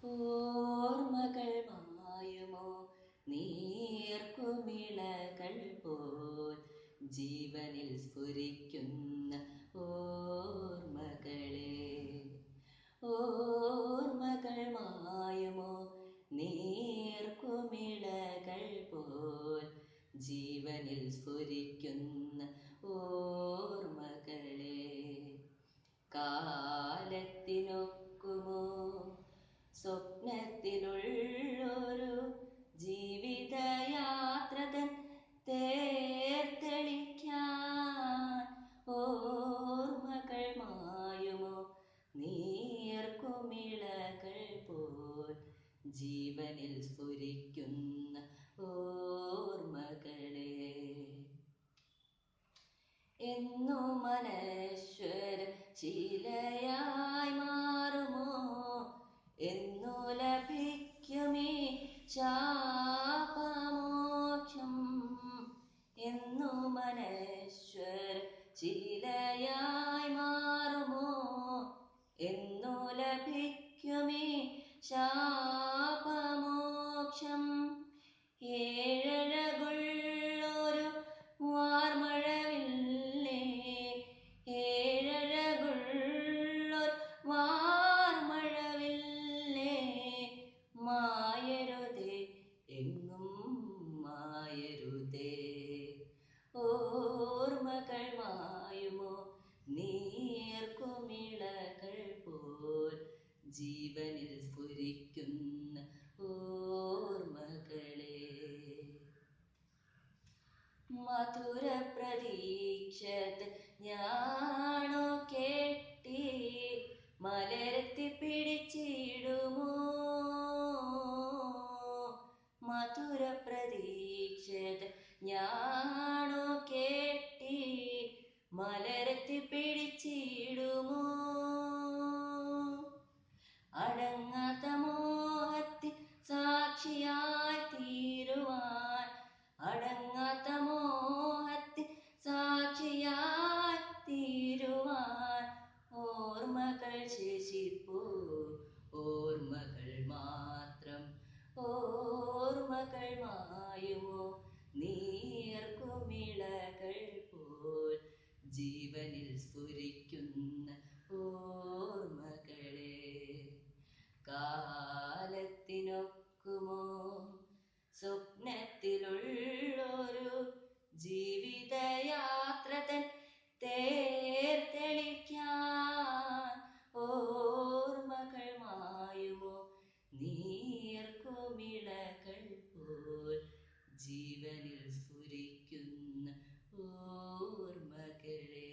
ഓർമ്മകൾ മായുമോ നീർക്കുമിളകൾ പോൽ ജീവനിൽ സ്ഫുരിക്കുന്ന ഓർമ്മകളെ. ഓർമ്മകൾ മായുമോ നീർക്കുമിളകൾ പോൽ ജീവനിൽ സ്ഫുരിക്കുന്ന ഓർമ്മകളെ. കാലത്തിനൊക്കുമോ സ്വപ്നത്തിലുള്ളൊരു ജീവിതയാത്രതൻ തേർത്തെളിക്കാൻ. ഓർമ്മകൾ മായുമോ നീർക്കുമിളകൾ പോൽ ജീവനിൽ സ്ഫുരിക്കുന്ന ഓർമ്മകളെ. എന്നു മനശ്വര ശീലയായി മാറുമോ എന്നു ലഭിക്കുമീ ശാപമോക്ഷം. എന്നു മനശ്വര ശീലയായി മാറുമോ എന്നു ലഭിക്കുമീ ശാപമോക്ഷം. ഏഴഴകുള്ളൊരു വാർമഴവില്ലേ, ഏഴഴകുള്ളൊരു വാർമഴവില്ലേ, മായരുതേ എങ്ങും മായരുതേ. ഓർമ്മകൾ മായുമോ നീർക്കുമിളകൾ പോൽ ജീവനിൽ സ്ഫുരിക്കുന്ന ഓർമ്മകളെ. മധുര പ്രതീക്ഷത്ത് ഞാണോ കെട്ടി മലരത്തി പിടിച്ചിടുമോ. മധുര പ്രതീക്ഷത്ത് ഞാണോ കെട്ടി മലരത്തി പിടിച്ചിടുമോ. അടങ്ങാത്ത മോഹത്തിൽ സാക്ഷിയായി തീരുവാൻ, അടങ്ങാത്ത മോഹത്തിൽ സാക്ഷിയായി തീരുവാൻ. ഓർമ്മകൾ ശേഷിപ്പൂ ഓർമ്മകൾ മാത്രം. ഓർമ്മകൾ മായുമോ നീർക്കുമിളകൾ പോൽ ജീവനിൽ സ്ഫുരിക്കുന്ന ഓർമ്മകളെ. കാലത്തിനൊക്കുമോ സ്വപ്നത്തിലുള്ളൊരു ജീവിതയാത്രതൻ തേർത്തെളിക്കാൻ. ഓർമ്മകൾ മായുമോ നീർക്കുമിളകൾ പോൽ ജീവനിൽ സ്ഫുരിക്കുന്ന ഓർമ്മകളെ.